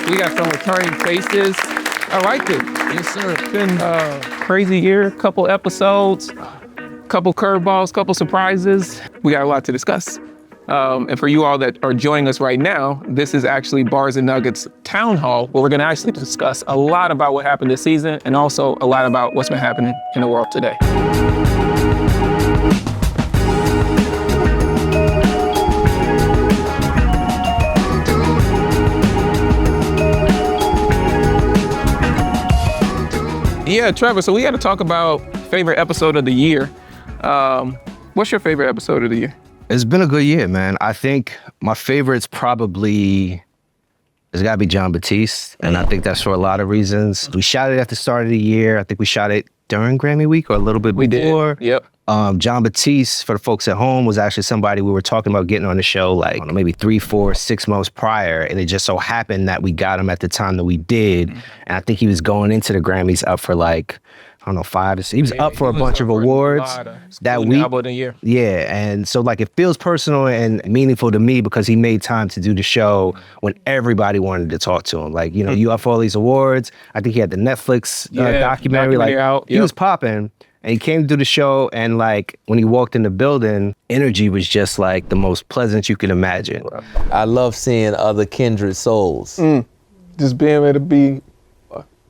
We got some returning faces. I like it. Yes, sir. It's been a crazy year, couple episodes, couple curveballs, couple surprises. We got a lot to discuss. And for you all that are joining us right now, this is actually Bars and Nuggets Town Hall, where we're gonna actually discuss a lot about what happened this season and also a lot about what's been happening in the world today. Yeah, Trevor, so we got to talk about favorite episode of the year. What's your favorite episode of the year? It's been a good year, man. I think my favorite's probably, it's gotta be John Batiste. And I think that's for a lot of reasons. We shot it at the start of the year. I think we shot it during Grammy week or a little bit before. We did, yep. John Batiste, for the folks at home, was actually somebody we were talking about getting on the show like, I don't know, maybe 3, 4, 6 months prior. And it just so happened that we got him at the time that we did. And I think he was going into the Grammys up for like, I don't know, 5 to 6. He was up for a bunch of awards that week. Album of the year. Yeah, and so like it feels personal and meaningful to me because he made time to do the show when everybody wanted to talk to him. Like, you know, you up for all these awards. I think he had the Netflix documentary. Like, out. He was popping. And he came to do the show, and like when he walked in the building, energy was just like the most pleasant you could imagine. I love seeing other kindred souls. Just being able to be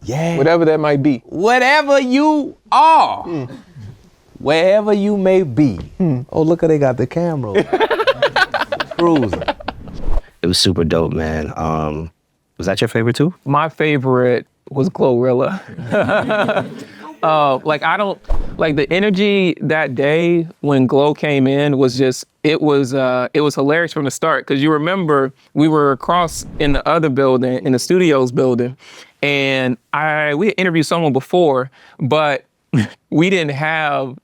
whatever that might be. Whatever you are, wherever you may be. Oh, look how they got the camera. Cruising. It was super dope, man. Was that your favorite too? My favorite was Glorilla. Like the energy that day when Glow came in was just, it was hilarious from the start. Cause you remember we were across in the other building, in the studios building, and we had interviewed someone before, but we didn't have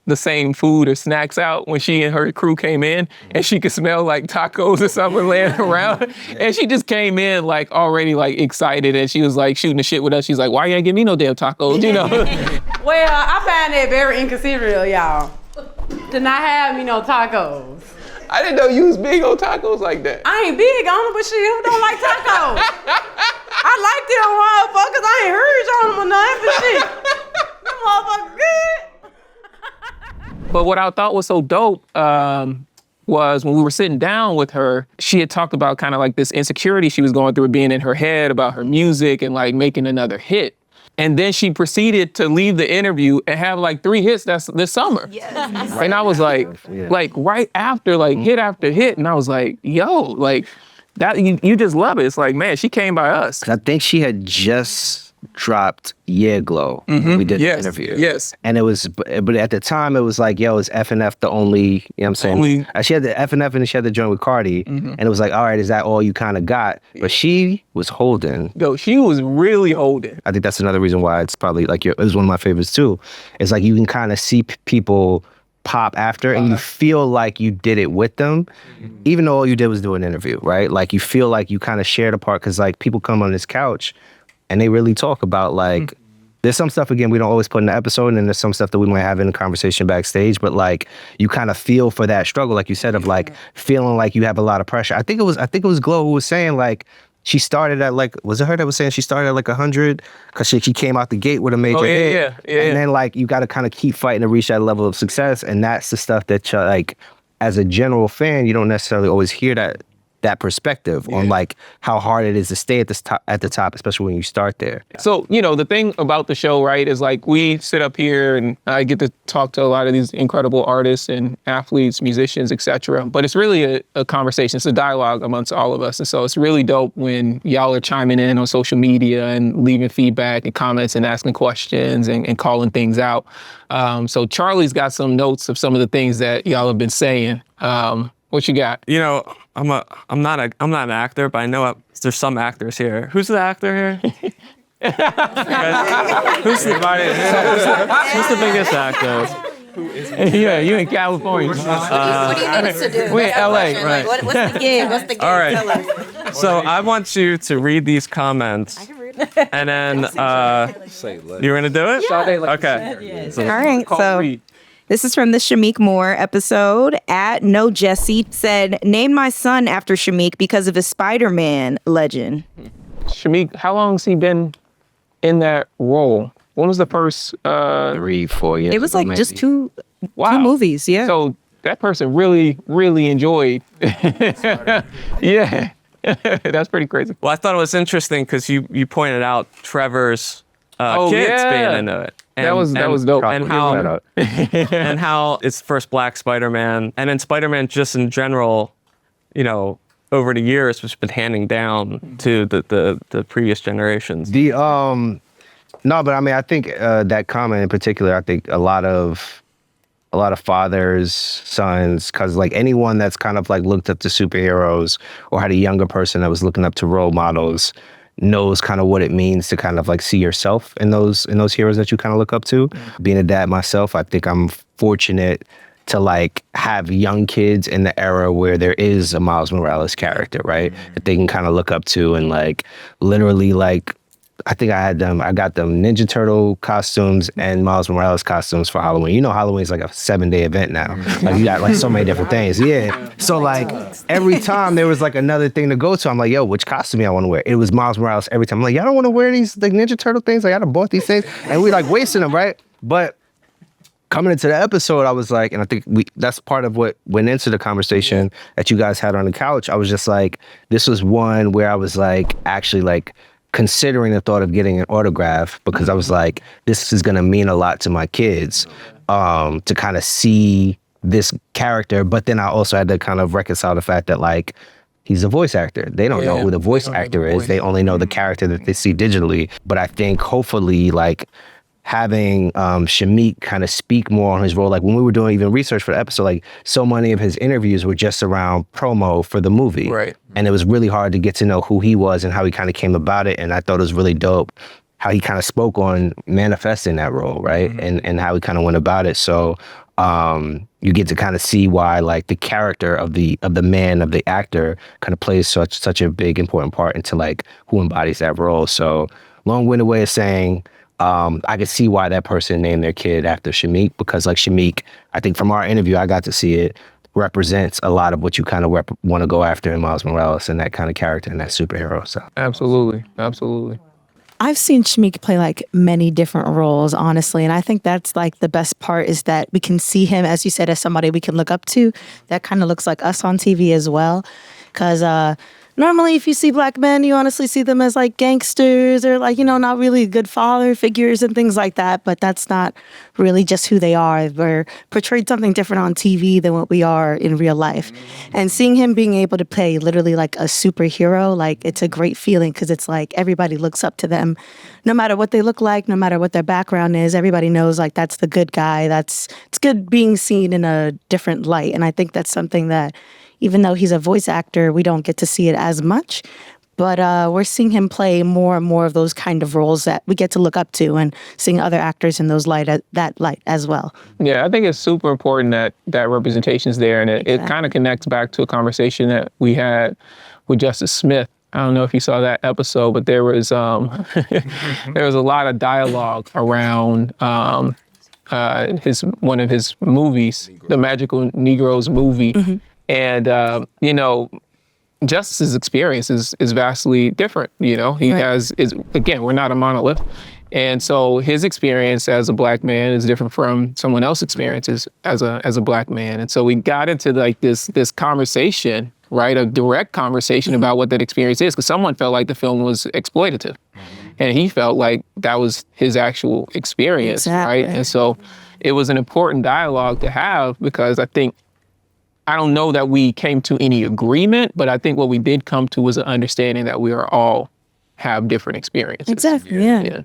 the same food or snacks out when she and her crew came in, and she could smell like tacos or something laying around. And she just came in like already like excited, and she was like shooting the shit with us. She's like, why you ain't give me no damn tacos, you know? Well, I find that very inconsiderate of y'all to not have me no tacos. I didn't know you was big on tacos like that. I ain't big on them, but shit, who don't like tacos? I like them motherfuckers. I ain't heard y'all them or nothing, but shit, them motherfuckers good. But what I thought was so dope was when we were sitting down with her, she had talked about kind of like this insecurity she was going through being in her head about her music and like making another hit. And then she proceeded to leave the interview and have like 3 hits this summer. Yes. And I was like right after, like hit after hit. And I was like, yo, like that, you just love it. It's like, man, she came by us. I think she had just dropped Yeah Glow. We did the interview. Yes. And it was, but at the time it was like, yo, is F&F the only, you know what I'm saying? She had the F&F and she had the joint with Cardi. And it was like, all right, is that all you kind of got? But she was holding. Yo, she was really holding. I think that's another reason why it's probably like, it was one of my favorites too. It's like you can kind of see people pop after and you feel like you did it with them, even though all you did was do an interview, right? Like you feel like you kind of shared a part because like people come on this couch and they really talk about like, there's some stuff, again, we don't always put in the episode, and there's some stuff that we might have in a conversation backstage, but like, you kind of feel for that struggle, like you said, of like, feeling like you have a lot of pressure. I think it was Glow who was saying like, she started at like, was it her that was saying she started at like 100? Because she came out the gate with a major hit. And then like, you got to kind of keep fighting to reach that level of success, and that's the stuff that like, as a general fan, you don't necessarily always hear that perspective on like how hard it is to stay at the top, especially when you start there. So, you know, the thing about the show, right, is like we sit up here and I get to talk to a lot of these incredible artists and athletes, musicians, etc. But it's really a conversation. It's a dialogue amongst all of us. And so it's really dope when y'all are chiming in on social media and leaving feedback and comments and asking questions and calling things out. So Charlie's got some notes of some of the things that y'all have been saying. What you got? You know, I'm not an actor, but I know there's some actors here. Who's the actor here? Who's the biggest actor? Yeah, you in California. What do you need us to do? We're in LA, right? What's the gig? What's the gig? All right. Tell us. So I want you to read these comments. I can read it. And then you're gonna do it? Yeah. Okay. Yes. So, All right, so this is from the Shamik Moore episode. At No Jesse said, name my son after Shamik because of his Spider-Man legend. Shamik, how long has he been in that role? When was the first? 3-4 years. It was ago, like maybe. just two Wow. movies. Yeah. So that person really, really enjoyed. Yeah, that's pretty crazy. Well, I thought it was interesting because you pointed out Trevor's Oh, kids yeah. being into it. That was dope. And Shout how out. and how it's the first Black Spider-Man, and then Spider-Man just in general, over the years, has been handing down to the previous generations. The no, but I mean, I think that comment in particular, I think a lot of fathers, sons, because like anyone that's kind of like looked up to superheroes or had a younger person that was looking up to role models knows kind of what it means to kind of like see yourself in those heroes that you kind of look up to. Being a dad myself, I think I'm fortunate to like have young kids in the era where there is a Miles Morales character, right? That they can kind of look up to and like literally like I think I got them Ninja Turtle costumes and Miles Morales costumes for Halloween. You know, Halloween's like a 7-day event now. Like you got like so many different things. Yeah. So like every time there was like another thing to go to, I'm like, yo, which costume I want to wear? It was Miles Morales every time. I'm like, y'all don't want to wear these like Ninja Turtle things? Like I done bought these things and we like wasting them, right? But coming into the episode, I was like, and I think that's part of what went into the conversation that you guys had on the couch. I was just like, this was one where I was like, actually like, considering the thought of getting an autograph because I was like, this is gonna mean a lot to my kids to kind of see this character. But then I also had to kind of reconcile the fact that like he's a voice actor. They don't know who the voice actor is. They only know the character that they see digitally. But I think hopefully like having Shamik kind of speak more on his role. Like when we were doing even research for the episode, like so many of his interviews were just around promo for the movie. Right. And it was really hard to get to know who he was and how he kind of came about it. And I thought it was really dope how he kind of spoke on manifesting that role, right? And how he kind of went about it. So you get to kind of see why like the character of the man, of the actor kind of plays such a big, important part into like who embodies that role. So long-winded way of saying, I could see why that person named their kid after Shamik because like Shamik, I think from our interview, I got to see it, represents a lot of what you kind of want to go after in Miles Morales and that kind of character and that superhero. So Absolutely. I've seen Shamik play like many different roles, honestly. And I think that's like the best part is that we can see him, as you said, as somebody we can look up to that kind of looks like us on TV as well. Because normally if you see Black men, you honestly see them as like gangsters or like, not really good father figures and things like that. But that's not really just who they are. We're portrayed something different on TV than what we are in real life. And seeing him being able to play literally like a superhero, like it's a great feeling because it's like everybody looks up to them. No matter what they look like, no matter what their background is, everybody knows like that's the good guy. It's good being seen in a different light. And I think that's something that even though he's a voice actor, we don't get to see it as much. But we're seeing him play more and more of those kind of roles that we get to look up to and seeing other actors in that light as well. Yeah, I think it's super important that representation is there. And it kind of connects back to a conversation that we had with Justice Smith. I don't know if you saw that episode, but there was there was a lot of dialogue around one of his movies, the Magical Negroes movie. Mm-hmm. And, Justice's experience is vastly different. He again, we're not a monolith. And so his experience as a Black man is different from someone else's experiences as a Black man. And so we got into like this conversation, right? A direct conversation about what that experience is, because someone felt like the film was exploitative. And he felt like that was his actual experience, right? And so it was an important dialogue to have because I don't know that we came to any agreement, but I think what we did come to was an understanding that we are all have different experiences. Exactly, yeah.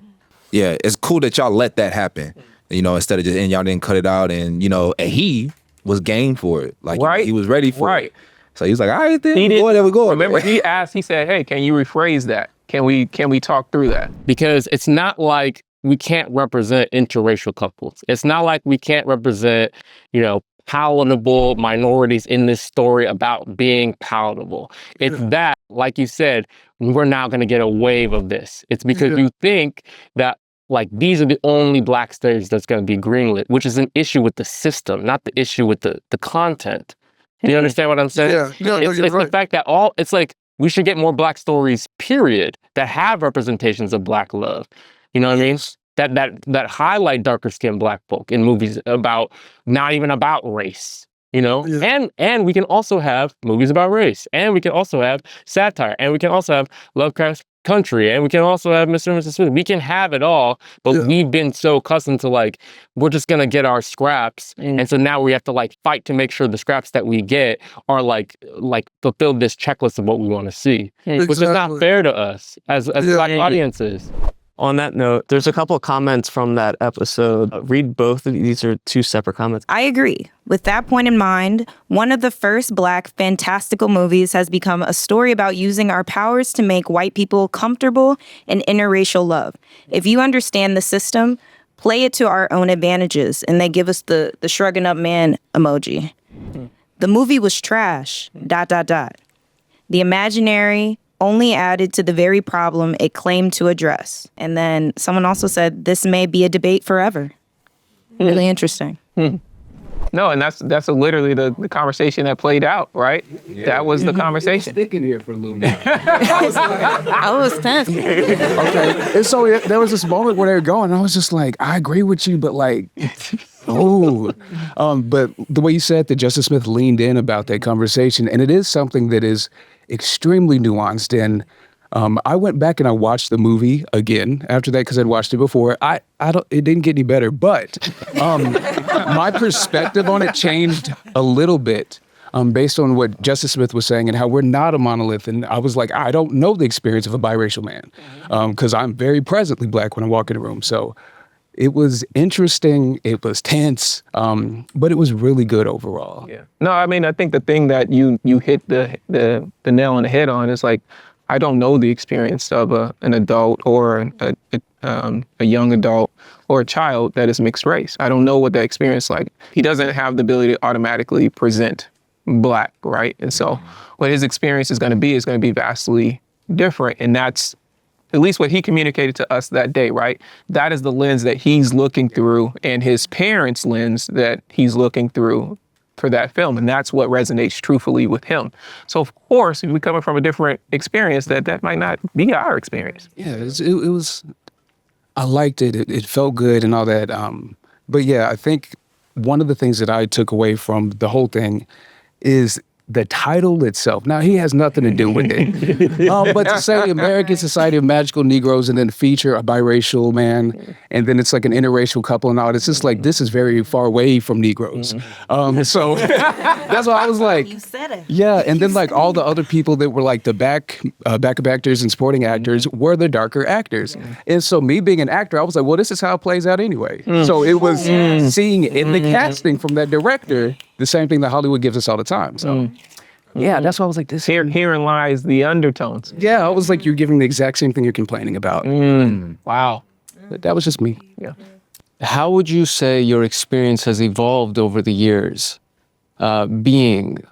Yeah, it's cool that y'all let that happen, instead of just, and y'all didn't cut it out and, and he was game for it. Like, he was ready for it. So he was like, all right, then, there we go. Remember, he said, hey, can you rephrase that? Can we talk through that? Because it's not like we can't represent interracial couples. It's not like we can't represent, palatable minorities in this story about being palatable. It's that, like you said, we're now going to get a wave of this. It's because you think that like these are the only Black stories that's going to be greenlit, which is an issue with the system, not the issue with the content. Do you understand what I'm saying? Yeah, it's right. the fact that it's like we should get more Black stories, period. that have representations of Black love. You know what I mean? That highlight darker skinned Black folk in movies about not even about race. You know, and we can also have movies about race, and we can also have satire, and we can also have Lovecraft's Country, and we can also have Mr. and Mrs. Smith. We can have it all, but we've been so accustomed to like, we're just gonna get our scraps, and so now we have to like fight to make sure the scraps that we get are like fulfill this checklist of what we want to see, which is not fair to us as Black audiences. On that note, there's a couple of comments from that episode. Read both of these are two separate comments. I agree. With that point in mind, one of the first Black fantastical movies has become a story about using our powers to make white people comfortable in interracial love. If you understand the system, play it to our own advantages. And they give us the shrugging up man emoji. The movie was trash, ... The imaginary only added to the very problem it claimed to address. And then someone also said, this may be a debate forever. Really interesting. No, and that's literally the conversation that played out, right? Yeah. That was the conversation. Sticking here for a little bit. I was tense. Okay, and so there was this moment where they were going, and I was just like, I agree with you, but like, but the way you said that Justice Smith leaned in about that conversation, and it is something that is extremely nuanced. And I went back and I watched the movie again after that because I'd watched it before. It didn't get any better, but my perspective on it changed a little bit based on what Justice Smith was saying and how we're not a monolith. And I was like, I don't know the experience of a biracial man because I'm very presently Black when I walk in a room. So it was interesting. It was tense, but it was really good overall. Yeah. No, I mean, I think the thing that you hit the nail on the head on is like, I don't know the experience of an adult or a young adult or a child that is mixed race. I don't know what that experience is like. He doesn't have the ability to automatically present Black, right? And so what his experience is going to be vastly different. And that's at least what he communicated to us that day, right? That is the lens that he's looking through and his parents' lens that he's looking through for that film. And that's what resonates truthfully with him. So of course, if we're coming from a different experience, that might not be our experience. Yeah, it was, I liked it. It felt good and all that. But yeah, I think one of the things that I took away from the whole thing is the title itself. Now, he has nothing to do with it. But to say American Society of Magical Negroes and then feature a biracial man, and then it's like an interracial couple and all, it's just like, this is very far away from Negroes. So that's why I was like, You said it. Yeah, and then like all the other people that were like the backup actors and supporting actors were the darker actors. And so me being an actor, I was like, well, this is how it plays out anyway. So it was seeing in the casting from that director, the same thing that Hollywood gives us all the time. So yeah, that's why I was like, this herein lies the undertones. Yeah, I was like, you're giving the exact same thing you're complaining about. Wow. But that was just me. Yeah. How would you say your experience has evolved over the years, being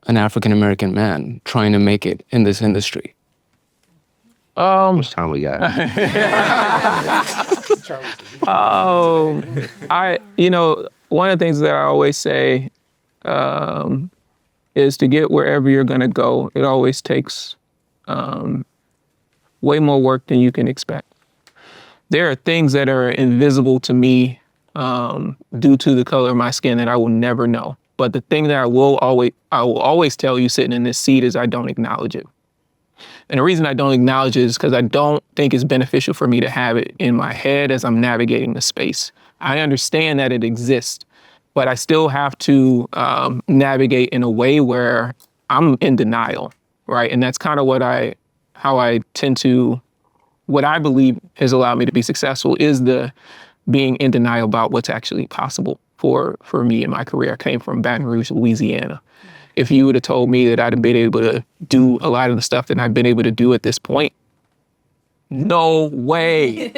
an African-American man trying to make it in this industry? How much time we got? One of the things that I always say is to get wherever you're going to go, it always takes way more work than you can expect. There are things that are invisible to me due to the color of my skin that I will never know. But the thing that I will always tell you sitting in this seat is I don't acknowledge it. And the reason I don't acknowledge it is because I don't think it's beneficial for me to have it in my head as I'm navigating the space. I understand that it exists, but I still have to navigate in a way where I'm in denial, right? And that's kind of what I believe has allowed me to be successful is the being in denial about what's actually possible for me in my career. I came from Baton Rouge, Louisiana. If you would have told me that I'd have been able to do a lot of the stuff that I've been able to do at this point, no way.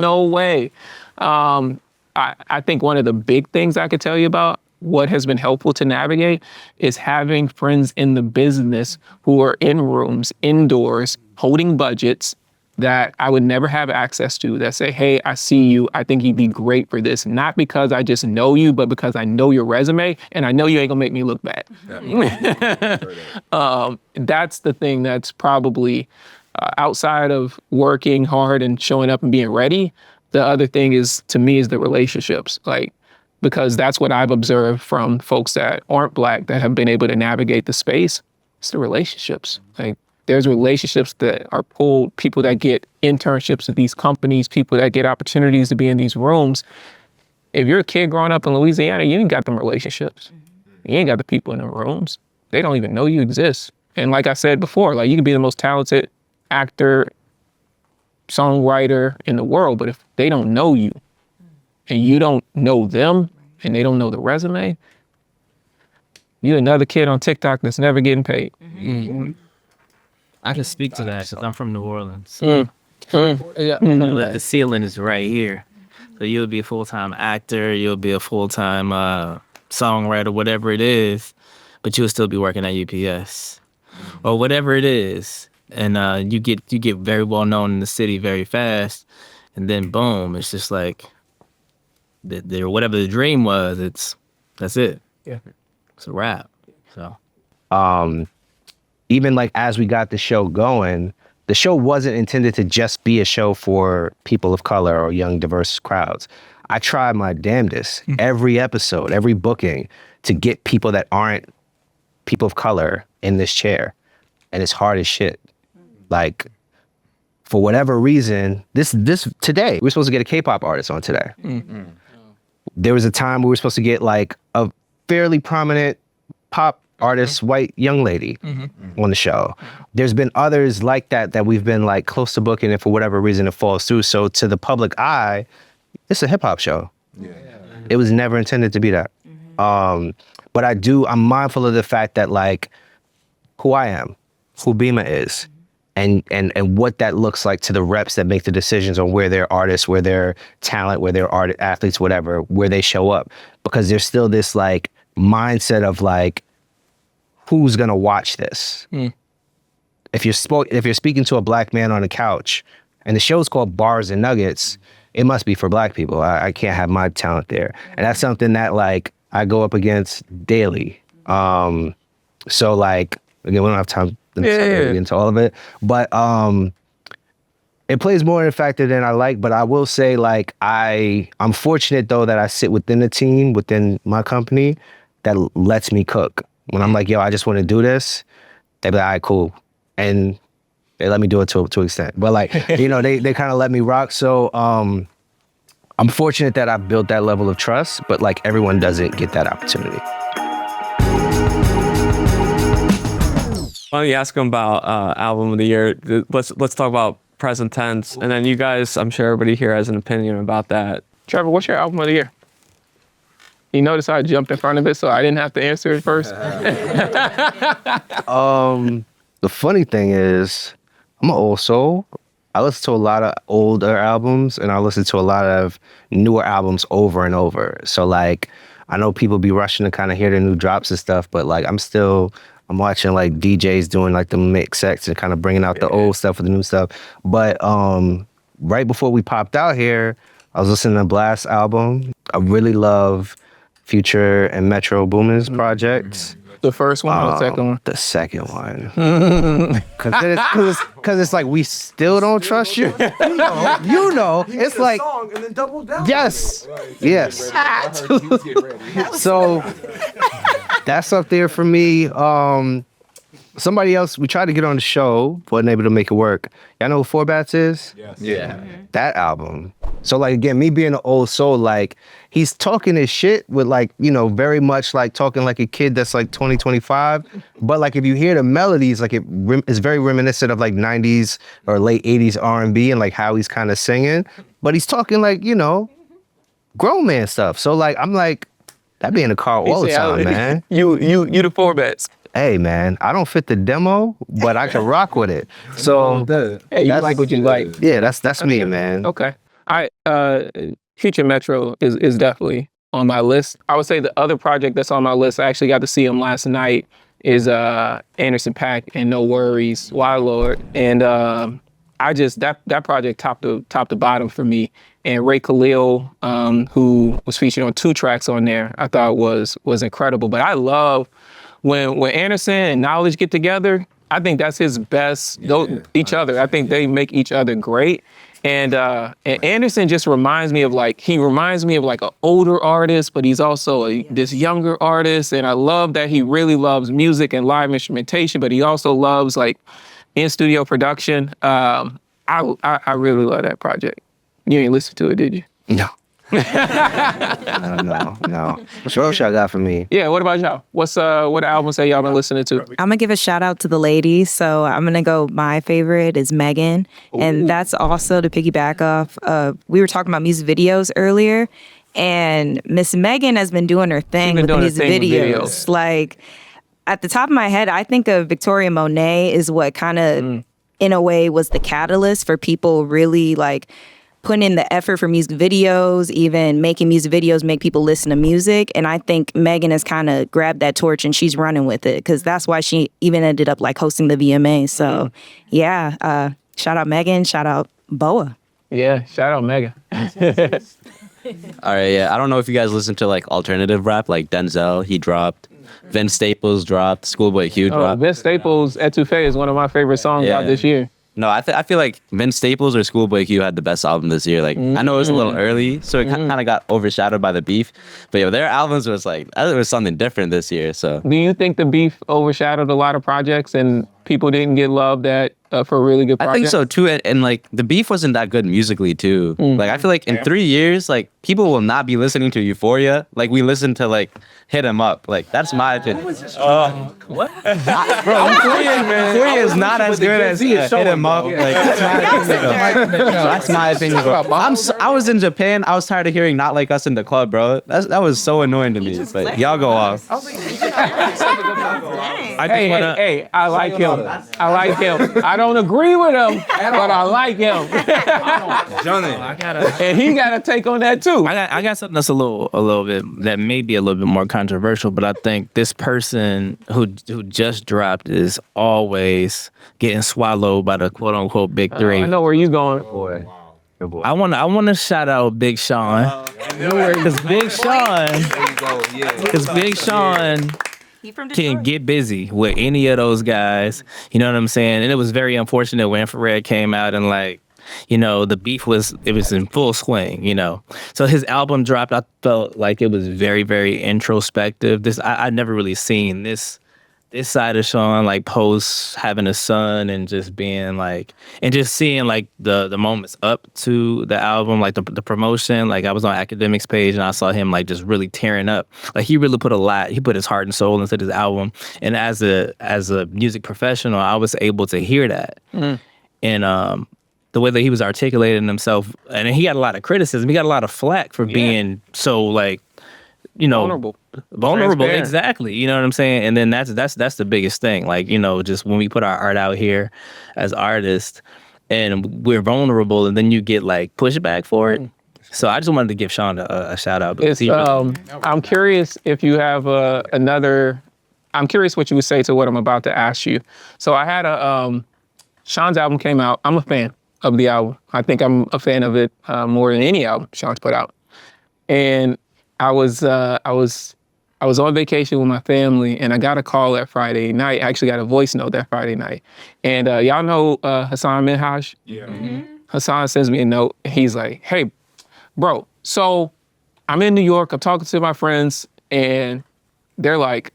No way. I think one of the big things I could tell you about what has been helpful to navigate is having friends in the business who are in rooms, indoors, holding budgets that I would never have access to that say, hey, I see you. I think you'd be great for this. Not because I just know you, but because I know your resume and I know you ain't gonna make me look bad. That's the thing that's probably outside of working hard and showing up and being ready, the other thing is, to me, is the relationships. Like, because that's what I've observed from folks that aren't Black that have been able to navigate the space. It's the relationships. Like, there's relationships that are pulled, people that get internships at these companies, people that get opportunities to be in these rooms. If you're a kid growing up in Louisiana, you ain't got them relationships. You ain't got the people in the rooms. They don't even know you exist. And like I said before, like, you can be the most talented actor, songwriter in the world, but if they don't know you and you don't know them and they don't know the resume, you're another kid on TikTok that's never getting paid. I can speak to that because I'm from New Orleans. Yeah. The ceiling is right here. So you'll be a full-time actor, you'll be a full-time songwriter, whatever it is, but you'll still be working at UPS or whatever it is. And you get very well known in the city very fast, and then boom, it's just like whatever the dream was, that's it. Yeah, it's a wrap. So, even like as we got the show going, the show wasn't intended to just be a show for people of color or young, diverse crowds. I tried my damnedest every episode, every booking, to get people that aren't people of color in this chair, and it's hard as shit. Like, for whatever reason, this today, we were supposed to get a K-pop artist on today. There was a time we were supposed to get like a fairly prominent pop artist, white young lady on the show. There's been others like that we've been like close to booking, and for whatever reason it falls through. So to the public eye, it's a hip hop show. It was never intended to be that. But I'm mindful of the fact that like who I am, who Bima is, and what that looks like to the reps that make the decisions on where their artists, where their talent, where their athletes, whatever, where they show up. Because there's still this like mindset of like, who's gonna watch this? If you're speaking to a Black man on a couch, and the show's called Bars and Nuggets, it must be for Black people. I can't have my talent there. And that's something that like I go up against daily. So like, again, we don't have time to get into all of it, but it plays more in a factor than I like. But I will say, like, I'm fortunate though that I sit within a team within my company that lets me cook. When I'm like, yo, I just want to do this, they be like, all right, cool, and they let me do it to an extent. But like, you know, they kind of let me rock. So I'm fortunate that I've built that level of trust. But like, everyone doesn't get that opportunity. Why don't you ask him about album of the year? Let's talk about present tense, and then you guys, I'm sure everybody here has an opinion about that. Trevor, what's your album of the year? You notice how I jumped in front of it, so I didn't have to answer it first. The funny thing is, I'm an old soul. I listen to a lot of older albums, and I listen to a lot of newer albums over and over. So like, I know people be rushing to kind of hear the new drops and stuff, but like, I'm watching like DJs doing like the mix sets and kind of bringing out the old stuff with the new stuff. But right before we popped out here, I was listening to Blast album. I really love Future and Metro Boomin's projects. The first one or the second one? The second one. Because it's like, we still don't trust you. You know. It's like, song and then double down. yes, yes. So that's up there for me. Somebody else, we tried to get on the show, wasn't able to make it work. Y'all know who Four Bats is? Yes. Yeah. That album. So like, again, me being an old soul, like, he's talking his shit with like, you know, very much like talking like a kid that's like 20, 25. But like, if you hear the melodies, like it's very reminiscent of like 90s or late 80s R&B and like how he's kind of singing. But he's talking like, you know, grown man stuff. So like, I'm like, that be in the car all the time, man. You the Four Bats. Hey man, I don't fit the demo, but I can rock with it. So hey, you like what you like. Yeah, that's me, man. Okay. Future Metro is definitely on my list. I would say the other project that's on my list, I actually got to see him last night, is Anderson .Paak and No Worries, Wild Lord. And that project top to bottom for me. And Ray Khalil, who was featured on 2 tracks on there, I thought was incredible. But I love when Anderson and Knowledge get together, I think that's his best. Each other. I think they make each other great. And Anderson just reminds me of like an older artist, but he's also this younger artist. And I love that he really loves music and live instrumentation, but he also loves like in studio production. I really love that project. You ain't listened to it, did you? No. No. What else y'all got for me? Yeah, what about y'all? What albums have y'all been listening to? I'm gonna give a shout out to the ladies. So I'm gonna go. My favorite is Megan, and that's also to piggyback off. We were talking about music videos earlier, and Miss Megan has been doing her thing with music videos. Like at the top of my head, I think of Victoria Monet is what kind of, in a way, was the catalyst for people really like putting in the effort for music videos, even making music videos make people listen to music. And I think Megan has kind of grabbed that torch and she's running with it because that's why she even ended up like hosting the VMA. So yeah, shout out Megan, shout out Boa. Yeah, shout out Megan. All right, yeah. I don't know if you guys listen to like alternative rap, like Denzel, he dropped. Vince Staples dropped. Schoolboy Q dropped. Vince Staples' Etouffee is one of my favorite songs out this year. No, I feel like Vince Staples or Schoolboy Q had the best album this year. Like, I know it was a little early, so it kind of got overshadowed by the beef. But yo, their albums was like, it was something different this year. So, do you think the beef overshadowed a lot of projects and people didn't get love for a really good project? I think so too. And like the beef wasn't that good musically too. Like I feel like in 3 years, like people will not be listening to Euphoria. Like we listened to like Hit 'Em Up. Like that's my opinion. What? Bro, Euphoria is not as good as Hit 'Em Up. Like that's my opinion. Bro. I was in Japan. I was tired of hearing Not Like Us in the club, bro. That was so annoying to me. But y'all go off. Hey, I like him. I don't agree with him, but I like him. And he got a take on that too. I got something that's a little bit that may be a little bit more controversial, but I think this person who just dropped is always getting swallowed by the quote unquote big three. I know where you going. Boy. I want to shout out Big Sean. Because Big Sean can get busy with any of those guys. You know what I'm saying? And it was very unfortunate when Infrared came out and like, you know, the beef was in full swing, you know. So his album dropped. I felt like it was very, very introspective. I'd never really seen this side of Sean, like post having a son and just being like, and just seeing like the moments up to the album, like the promotion. Like I was on Academics page and I saw him like just really tearing up. Like he really put he put his heart and soul into this album. And as a music professional, I was able to hear that. And the way that he was articulating himself, and he got a lot of criticism. He got a lot of flack for being so like, you know, vulnerable, exactly. You know what I'm saying? And then that's the biggest thing. Like, you know, just when we put our art out here as artists and we're vulnerable, and then you get like pushback for it. So I just wanted to give Sean a shout out. I'm curious if you have I'm curious what you would say to what I'm about to ask you. So I had Sean's album came out. I'm a fan of the album. I think I'm a fan of it more than any album Sean's put out. And I was on vacation with my family, and I got a call that Friday night. I actually got a voice note that Friday night. And y'all know Hassan Minhaj? Yeah. Hassan sends me a note. He's like, hey, bro, so I'm in New York. I'm talking to my friends, and they're like,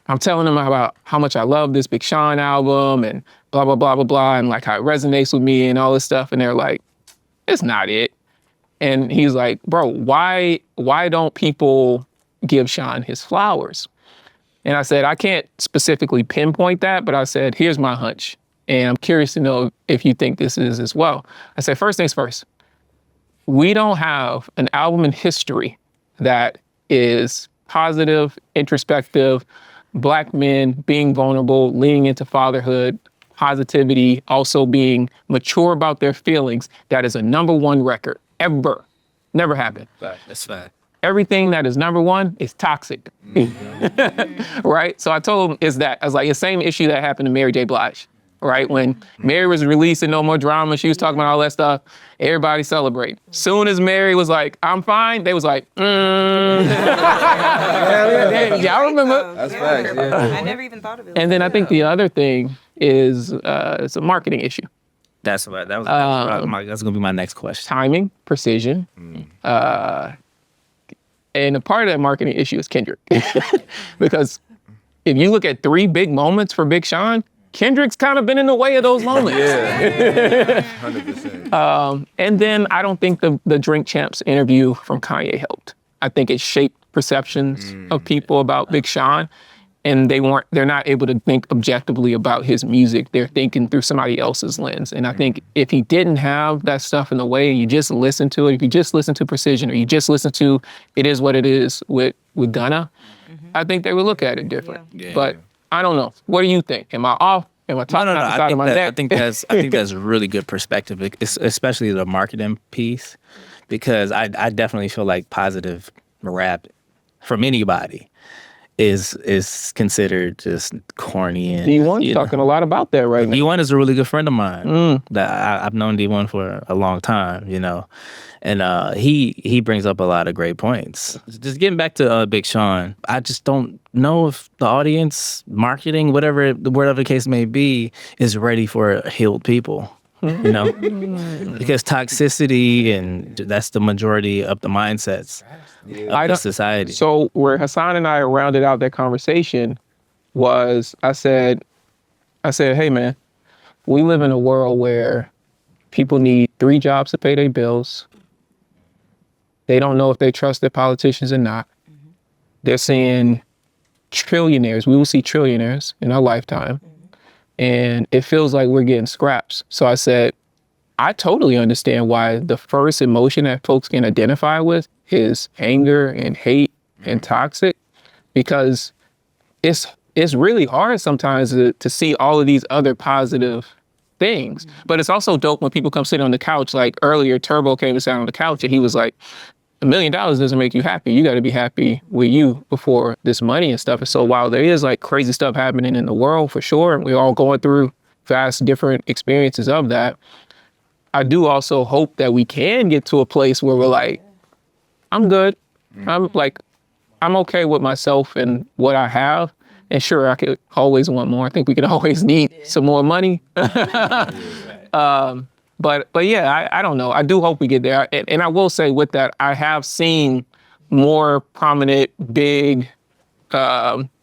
I'm telling them about how much I love this Big Sean album and blah, blah, blah, blah, blah, and like how it resonates with me and all this stuff. And they're like, it's not it. And he's like, bro, why don't people give Sean his flowers? And I said, I can't specifically pinpoint that, but I said, here's my hunch. And I'm curious to know if you think this is as well. I said, first things first, we don't have an album in history that is positive, introspective, Black men being vulnerable, leaning into fatherhood, positivity, also being mature about their feelings. That is a #1 record. Ever. Never happened. That's fact. Everything that is #1 is toxic. Right? So I told him, I was like, the same issue that happened to Mary J. Blige. Right? When Mary was releasing No More Drama, she was talking about all that stuff. Everybody celebrate. Soon as Mary was like, I'm fine, they was like, Y'all remember? That's facts, yeah. I never even thought of it. And then I think the other thing is it's a marketing issue. That's gonna be my next question. Timing, precision, and a part of that marketing issue is Kendrick, because if you look at 3 big moments for Big Sean, Kendrick's kind of been in the way of those moments. Yeah, 100%. And then I don't think the Drink Champs interview from Kanye helped. I think it shaped perceptions of people about Big Sean, and they're not able to think objectively about his music. They're thinking through somebody else's lens. And I think if he didn't have that stuff in the way, and you just listen to it, if you just listen to Precision, or you just listen to It Is What It Is with Gunna, I think they would look at it different. Yeah. But I don't know. What do you think? Am I off? Am I talking out the side of my neck? I think that's a really good perspective, especially the marketing piece, because I definitely feel like positive rap from anybody is considered just corny. And D1's talking a lot about that right now. D1 is a really good friend of mine. That I've known D1 for a long time, and he brings up a lot of great points. Just getting back to Big Sean, I just don't know if the audience, marketing, whatever the case may be, is ready for healed people. Because toxicity, and that's the majority of the mindsets of the society. So where Hassan and I rounded out that conversation was, I said, hey man, we live in a world where people need 3 jobs to pay their bills. They don't know if they trust their politicians or not. They're seeing trillionaires. We will see trillionaires in our lifetime. And it feels like we're getting scraps. So I said, I totally understand why the first emotion that folks can identify with is anger and hate and toxic, because it's really hard sometimes to see all of these other positive things. But it's also dope when people come sit on the couch. Like earlier, Turbo came to sit on the couch and he was like, $1 million doesn't make you happy. You got to be happy with you before this money and stuff. And so while there is like crazy stuff happening in the world for sure, and we're all going through vast different experiences of that, I do also hope that we can get to a place where we're like, I'm good. I'm okay with myself and what I have. And sure, I could always want more. I think we could always need some more money. But yeah, I don't know. I do hope we get there. And I will say with that, I have seen more prominent, big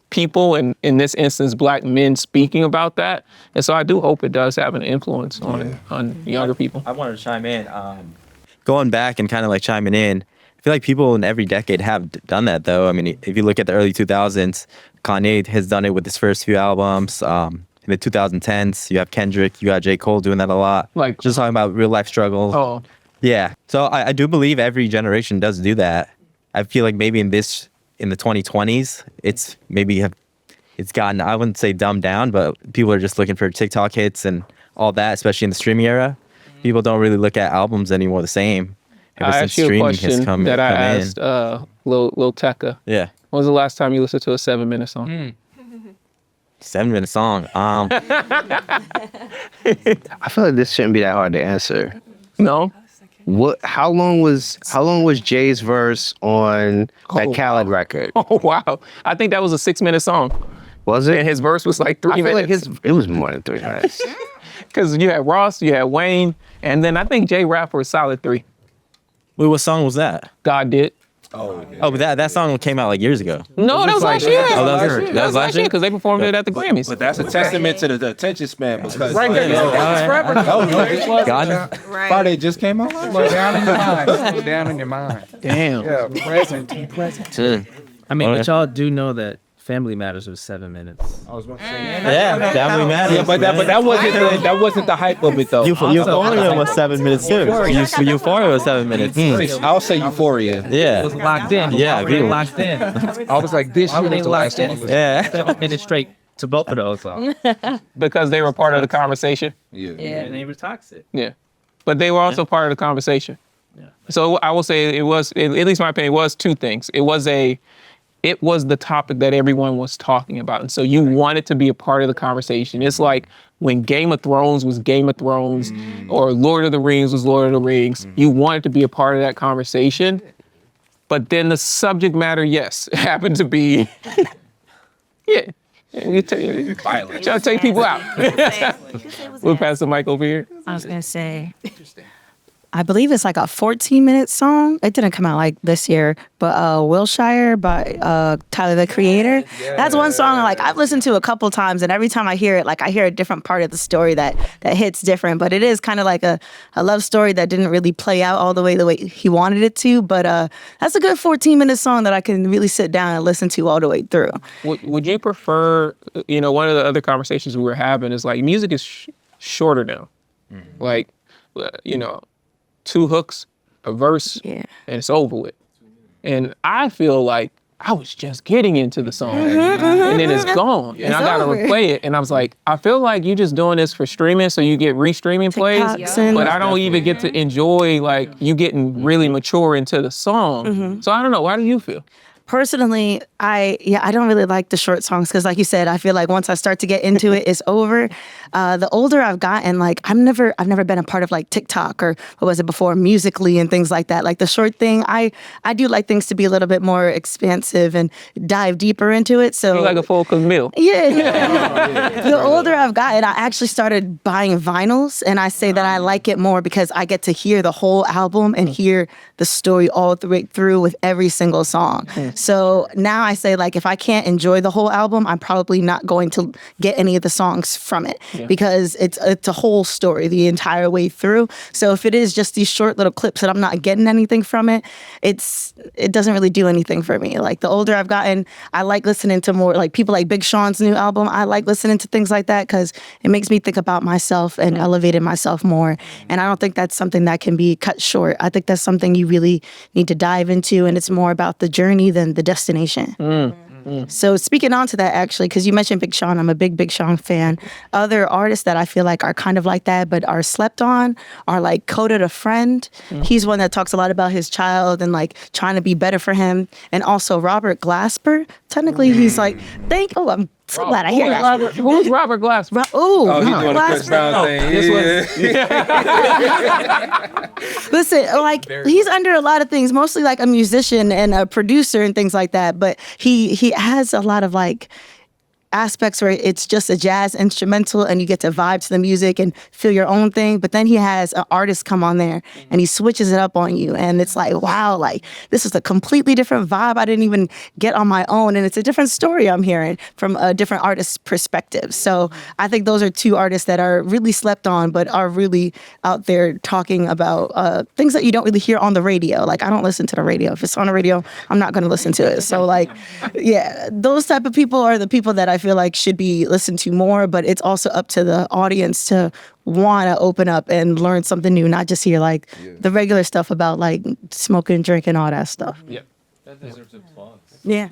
people, and in this instance, Black men speaking about that. And so I do hope it does have an influence on younger people. I wanted to chime in. Going back and kind of like chiming in, I feel like people in every decade have done that, though. I mean, if you look at the early 2000s, Kanye has done it with his first few albums. In the 2010s, you have Kendrick, you got J. Cole doing that a lot. Like just talking about real life struggles. Oh. Yeah. So I do believe every generation does do that. I feel like maybe in the 2020s, it's gotten, I wouldn't say dumbed down, but people are just looking for TikTok hits and all that, especially in the streaming era. People don't really look at albums anymore the same. I asked you a question that I asked Lil Tecca. Yeah. When was the last time you listened to a 7-minute song? 7-minute song. I feel like this shouldn't be that hard to answer. No. How long was Jay's verse on that Khaled record? Oh wow! I think that was a 6-minute song. Was it? And his verse was like 3 minutes. I feel like it was more than 3 minutes. Because you had Ross, you had Wayne, and then I think Jay rapped for a solid 3. Wait, what song was that? God Did. Oh, but that song came out like years ago. No, that was last year. Oh, that was last year? Because they performed it at the Grammys. But that's a testament to the attention span, because Right there. God. Friday just came out. Slow down in your mind. Slow down in your mind. Damn. Yeah, present. I mean, but y'all do know that Family Matters was 7 minutes. I was about to say, Yeah, Family Matters. yeah, but that wasn't the hype of it though. Euphoria was 7 minutes too. Euphoria was 7 minutes. I'll say Euphoria. Yeah. Locked in. Yeah, I agree. Locked in. I was like, this year was the last one. Yeah. 7 minutes straight to both of those songs. Because they were part of the conversation. Yeah. And they were toxic. Yeah. But they were also part of the conversation. Yeah. So I will say it was, at least in my opinion, it was 2 things. It was the topic that everyone was talking about. And so you wanted to be a part of the conversation. It's like when Game of Thrones was Game of Thrones or Lord of the Rings was Lord of the Rings. You wanted to be a part of that conversation. But then the subject matter, yes, happened to be, yeah. Trying to take people out. We'll pass the mic over here. I was gonna say, I believe it's like a 14-minute song. It didn't come out like this year, but Wilshire by Tyler the Creator. That's one song like I've listened to a couple times, and every time I hear it, like I hear a different part of the story that hits different. But it is kind of like a love story that didn't really play out all the way he wanted it to. But that's a good 14-minute song that I can really sit down and listen to all the way through. Would you prefer? One of the other conversations we were having is like music is shorter now. Like, 2 hooks, a verse, and it's over with. And I feel like I was just getting into the song, and then it's gone, and I gotta replay it. And I was like, I feel like you just doing this for streaming, so you get re-streaming plays, but I don't even get to enjoy like you getting really mature into the song. So I don't know. Why do you feel? Personally, I don't really like the short songs because, like you said, I feel like once I start to get into it, it's over. The older I've gotten, like I've never been a part of like TikTok or what was it before, Musical.ly and things like that. Like the short thing, I do like things to be a little bit more expansive and dive deeper into it. So you like a full meal. Yeah. The older I've gotten, I actually started buying vinyls, and I say that I like it more because I get to hear the whole album and hear the story all the way through with every single song. So now I say, like, if I can't enjoy the whole album, I'm probably not going to get any of the songs from it because it's a whole story the entire way through. So if it is just these short little clips that I'm not getting anything from it, it doesn't really do anything for me. Like the older I've gotten, I like listening to more like people like Big Sean's new album. I like listening to things like that because it makes me think about myself and elevating myself more. And I don't think that's something that can be cut short. I think that's something you really need to dive into, and it's more about the journey than the destination. So speaking on to that, actually, because you mentioned Big Sean, I'm a big Sean fan. Other artists that I feel like are kind of like that, but are slept on, are like Coda the Friend. He's one that talks a lot about his child and like trying to be better for him. And also Robert Glasper. Technically, he's like, I'm so glad I hear that. Who's Robert Glasper? He's doing the Chris Brown thing. Listen, like he's under a lot of things, mostly like a musician and a producer and things like that. But he has a lot of like aspects where it's just a jazz instrumental and you get to vibe to the music and feel your own thing. But then he has an artist come on there and he switches it up on you. And it's like, wow, like this is a completely different vibe I didn't even get on my own. And it's a different story I'm hearing from a different artist's perspective. So I think those are 2 artists that are really slept on, but are really out there talking about things that you don't really hear on the radio. Like I don't listen to the radio. If it's on the radio, I'm not going to listen to it. So like, yeah, those type of people are the people that I feel like should be listened to more, but it's also up to the audience to want to open up and learn something new, not just hear like the regular stuff about like smoking, drinking, all that stuff. Yeah. That deserves applause. Yeah.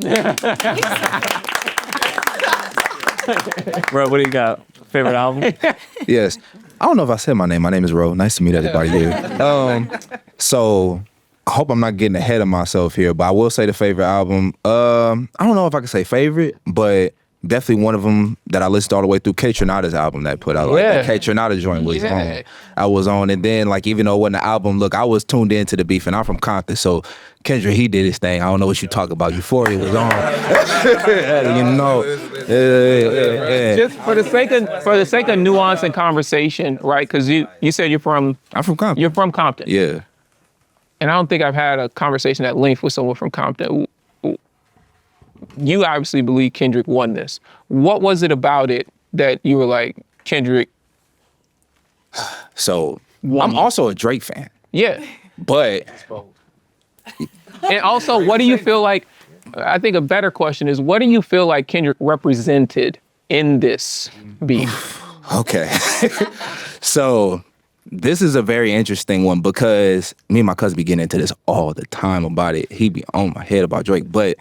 Bro, what do you got? Favorite album? Yes. I don't know if I said my name. My name is Ro. Nice to meet everybody here. So I hope I'm not getting ahead of myself here, but I will say the favorite album. I don't know if I can say favorite, but definitely one of them that I listened all the way through. K Tronada's album that put out. Like that K Tronada joint was on. I was on, and then like even though it wasn't an album, look, I was tuned into the beef, and I'm from Compton, so Kendrick, he did his thing. I don't know what you talk about. Euphoria was on. Just for the sake of nuance and conversation, right? Because you said I'm from Compton. You're from Compton. Yeah. And I don't think I've had a conversation at length with someone from Compton. You obviously believe Kendrick won this. What was it about it that you were like, Kendrick? So I'm also a Drake fan. Yeah. But. And also, what do you feel like, I think a better question is, what do you feel like Kendrick represented in this beef? Okay. So this is a very interesting one because me and my cousin be getting into this all the time about it. He be on my head about Drake, but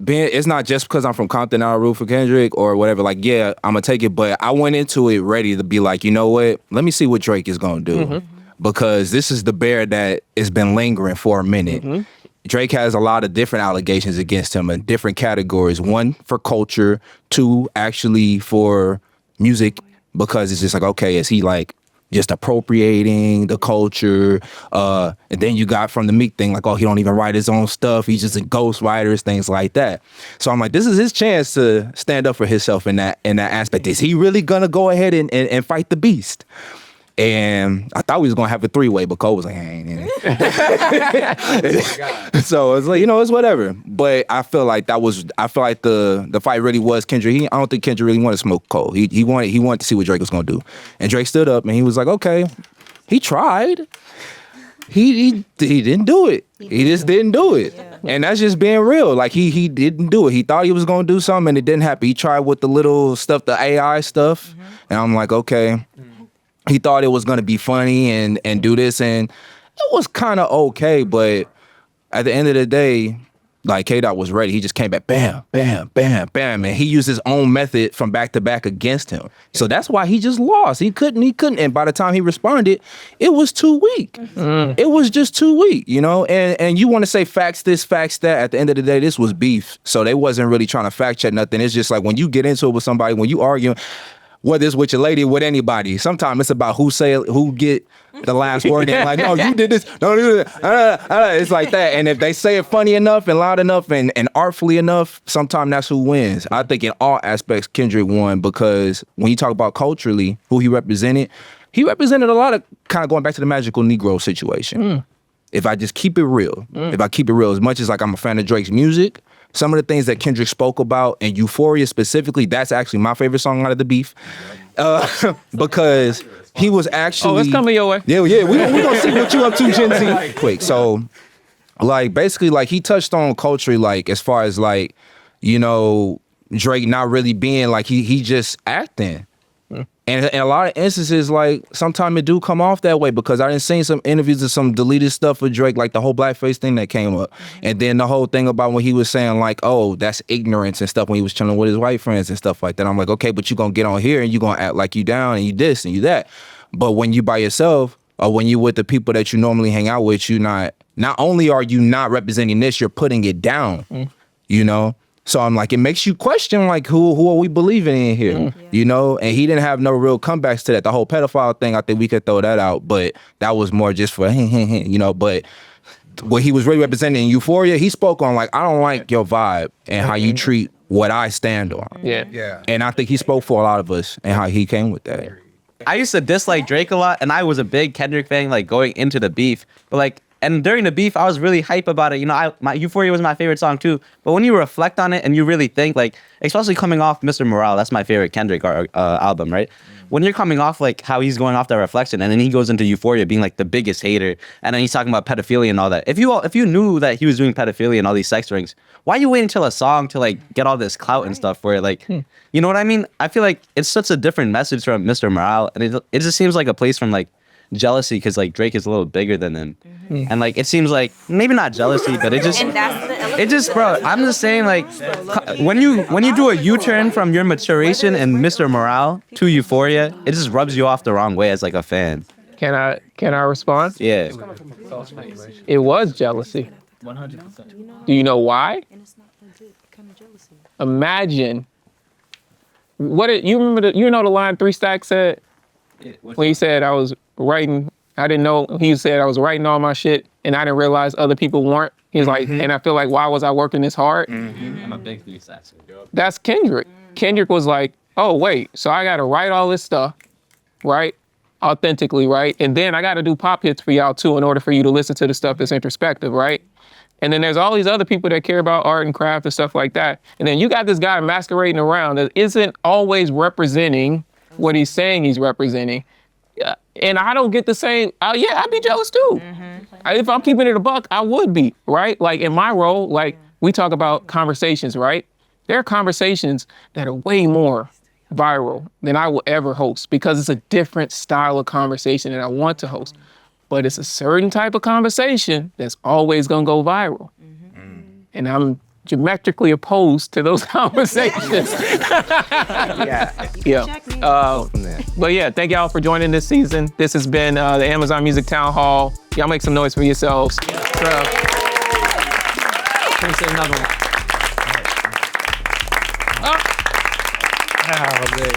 it's not just because I'm from Compton, I root for Kendrick or whatever. Like, yeah, I'm gonna take it, but I went into it ready to be like, you know what? Let me see what Drake is gonna do, because this is the bear that has been lingering for a minute. Drake has a lot of different allegations against him in different categories. 1, for culture. 2, actually for music, because it's just like, okay, is he like just appropriating the culture. And then you got from the Meek thing, like, oh, he don't even write his own stuff. He's just a ghostwriter, things like that. So I'm like, this is his chance to stand up for himself in that aspect. Is he really gonna go ahead and fight the beast? And I thought we was gonna have a 3-way, but Cole was like, I ain't in it. So it's like, it's whatever. But I feel like the fight really was Kendrick. I don't think Kendrick really wanted to smoke Cole. He wanted to see what Drake was gonna do. And Drake stood up and he was like, okay, he tried. He didn't do it. He just didn't do it. Yeah. And that's just being real. Like he didn't do it. He thought he was gonna do something and it didn't happen. He tried with the little stuff, the AI stuff. And I'm like, okay. He thought it was gonna be funny and do this, and it was kind of okay. But at the end of the day, like K-Dot was ready. He just came back, bam, bam, bam, bam, and he used his own method from back to back against him. So that's why he just lost. He couldn't. And by the time he responded, it was too weak. It was just too weak, And you want to say facts this, facts that. At the end of the day, this was beef. So they wasn't really trying to fact check nothing. It's just like when you get into it with somebody, when you argue, whether it's with your lady or with anybody, sometimes it's about who get the last word. And like, no, you did this. No, do that. It's like that. And if they say it funny enough and loud enough and artfully enough, sometimes that's who wins. I think in all aspects, Kendrick won because when you talk about culturally, who he represented a lot of kind of going back to the magical Negro situation. If I just keep it real, as much as like I'm a fan of Drake's music, some of the things that Kendrick spoke about and Euphoria specifically, that's actually my favorite song out of the beef. Because he was actually... Oh, it's coming your way. Yeah, we gonna see what you up to, Gen Z. Quick, so, like, basically, like, he touched on culture, like, as far as, like, Drake not really being, like, he just acting. And in a lot of instances, like, sometimes it do come off that way because I done seen some interviews of some deleted stuff with Drake, like the whole blackface thing that came up. And then the whole thing about when he was saying, like, oh, that's ignorance and stuff when he was chilling with his white friends and stuff like that. I'm like, okay, but you gonna get on here and you gonna act like you down and you this and you that. But when you by yourself or when you with the people that you normally hang out with, not only are you not representing this, you're putting it down, So I'm like, it makes you question, like, who are we believing in here? And he didn't have no real comebacks to that. The whole pedophile thing, I think we could throw that out, but that was more just for, but what he was really representing in Euphoria, he spoke on, like, I don't like your vibe and how you treat what I stand on. Yeah. And I think he spoke for a lot of us and how he came with that. I used to dislike Drake a lot, and I was a big Kendrick fan, like, going into the beef. But, like, and during the beef, I was really hype about it. My Euphoria was my favorite song too. But when you reflect on it and you really think, like, especially coming off Mr. Morale, that's my favorite Kendrick album, right? When you're coming off, like, how he's going off that reflection, and then he goes into Euphoria being, like, the biggest hater, and then he's talking about pedophilia and all that. If you knew that he was doing pedophilia and all these sex rings, why are you waiting until a song to, like, get all this clout and stuff where, like, you know what I mean? I feel like it's such a different message from Mr. Morale, and it just seems like a place from, like, jealousy because, like, Drake is a little bigger than him. And, like, it seems like maybe not jealousy, but it just bro, I'm just saying, like, when you do a U-turn from your maturation and Mr. Morale to Euphoria, it just rubs you off the wrong way as, like, a fan. Can I respond? Yeah. It was jealousy. 100%. Do you know why? Imagine you remember the line 3 Stacks said when he said I was writing. I didn't know. He said I was writing all my shit and I didn't realize other people weren't. He's like, and I feel like, why was I working this hard? I'm a big 3 Stacks. That's Kendrick. Kendrick was like, oh wait, so I gotta write all this stuff, right? Authentically, right? And then I gotta do pop hits for y'all too in order for you to listen to the stuff that's introspective, right? And then there's all these other people that care about art and craft and stuff like that. And then you got this guy masquerading around that isn't always representing what he's saying he's representing. And I don't get the same, I'd be jealous too. If I'm keeping it a buck, I would be, right? Like in my role, like we talk about conversations, right? There are conversations that are way more viral than I will ever host because it's a different style of conversation that I want to host. But it's a certain type of conversation that's always gonna go viral. And I'm geometrically opposed to those conversations. But yeah, thank y'all for joining this season. This has been the Amazon Music Town Hall. Y'all make some noise for yourselves. Trev. Let me say another one. Oh, man.